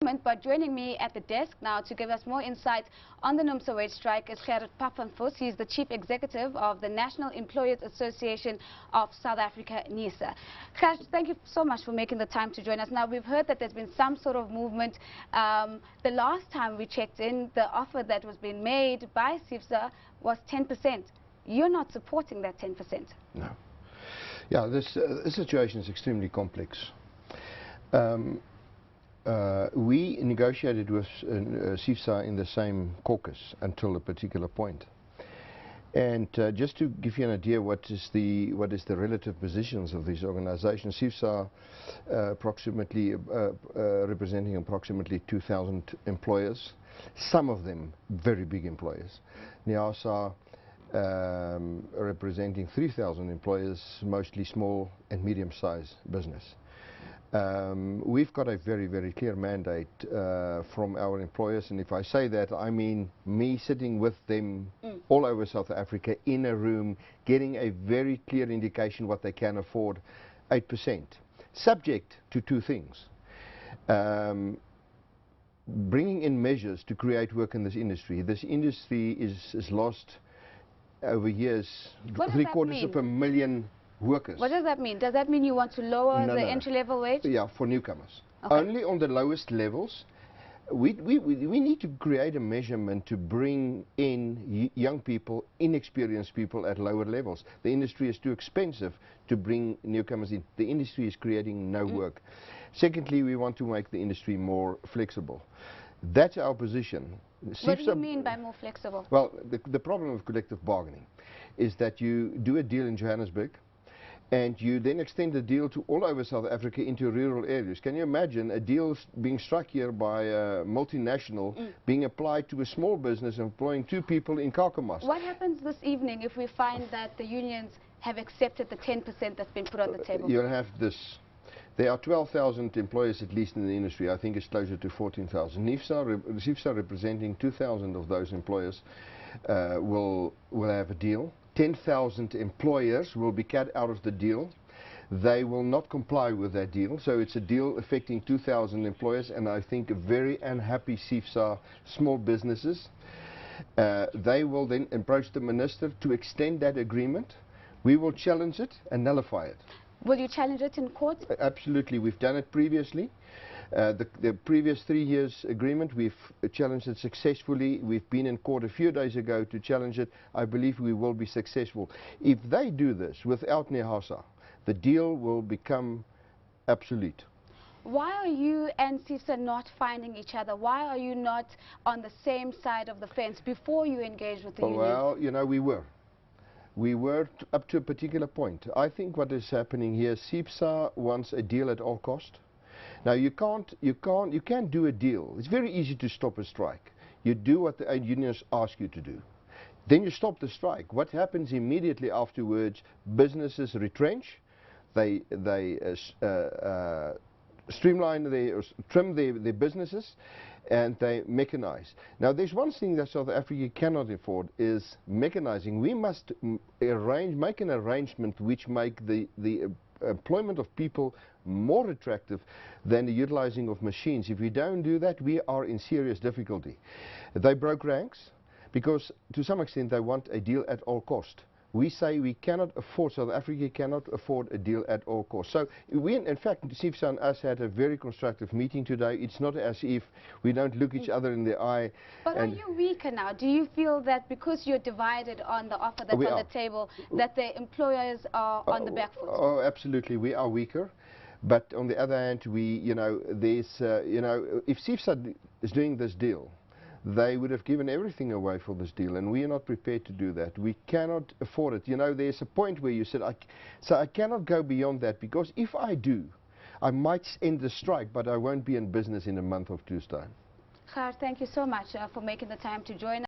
But joining me at the desk now to give us more insight on the NUMSA wage strike is Gerhard Papenfus. He's the Chief Executive of the National Employers Association of South Africa, NEASA. Gerhard, thank you so much for making the time to join us. Now, we've heard that there's been some sort of movement. The last time we checked in, the offer that was being made by CNBC was 10%. You're not supporting that 10%. No. Yeah, this situation is extremely complex. We negotiated with CNBC in the same caucus until a particular point. And just to give you an idea what is the relative positions of these organizations, CNBC approximately representing approximately 2,000 employers, some of them very big employers. NEASA representing 3,000 employers, mostly small and medium-sized business. We've got a very, very clear mandate from our employers, and if I say that, I mean me sitting with them all over South Africa in a room, getting a very clear indication what they can afford, 8%, subject to two things. Bringing in measures to create work in this industry. This industry is lost over years, 750,000 workers. What does that mean? Does that mean you want to lower the entry-level wage? Yeah, for newcomers. Okay. Only on the lowest levels. We need to create a measurement to bring in young people, inexperienced people at lower levels. The industry is too expensive to bring newcomers in. The industry is creating no work. Secondly, we want to make the industry more flexible. That's our position. What do you mean by more flexible? Well, the problem of collective bargaining is that you do a deal in Johannesburg, and you then extend the deal to all over South Africa into rural areas. Can you imagine a deal being struck here by a multinational being applied to a small business employing 2 people in Kakamas? What happens this evening if we find that the unions have accepted the 10% that's been put on the table? You'll have this. There are 12,000 employers at least in the industry. I think it's closer to 14,000. CNBC representing 2,000 of those employers will have a deal. 10,000 employers will be cut out of the deal. They will not comply with that deal. So it's a deal affecting 2,000 employers, and I think very unhappy CNBC small businesses. They will then approach the minister to extend that agreement. We will challenge it and nullify it. Will you challenge it in court? Absolutely. We've done it previously. The previous 3 years agreement, we've challenged it successfully. We've been in court a few days ago to challenge it. I believe we will be successful. If they do this without NEASA, the deal will become obsolete. Why are you and CNBC not finding each other? Why are you not on the same side of the fence before you engaged with the unions? Well, you know, we were. We were up to a particular point. I think what is happening here, CNBC wants a deal at all cost. Now you can't do a deal. It's very easy to stop a strike. You do what the unions ask you to do. Then you stop the strike. What happens immediately afterwards? Businesses retrench. They streamline, trim their businesses, and they mechanize. Now there's one thing that South Africa cannot afford is mechanizing. We must make an arrangement which make the employment of people more attractive than the utilizing of machines. If we don't do that, we are in serious difficulty. They broke ranks because to some extent they want a deal at all cost. We say we cannot afford, South Africa cannot afford a deal at all costs. So we, in fact, CNBC and us had a very constructive meeting today. It's not as if we don't look each other in the eye. But are you weaker now? Do you feel that because you're divided on the offer that's on the table, that the employers are on the back foot? Oh, absolutely. We are weaker. But on the other hand, there's, if CNBC is doing this deal, they would have given everything away for this deal, and we are not prepared to do that. We cannot afford it. You know, there's a point where you said, I cannot go beyond that, because if I do, I might end the strike, but I won't be in business in a month or two's time. Gerhard, thank you so much for making the time to join us.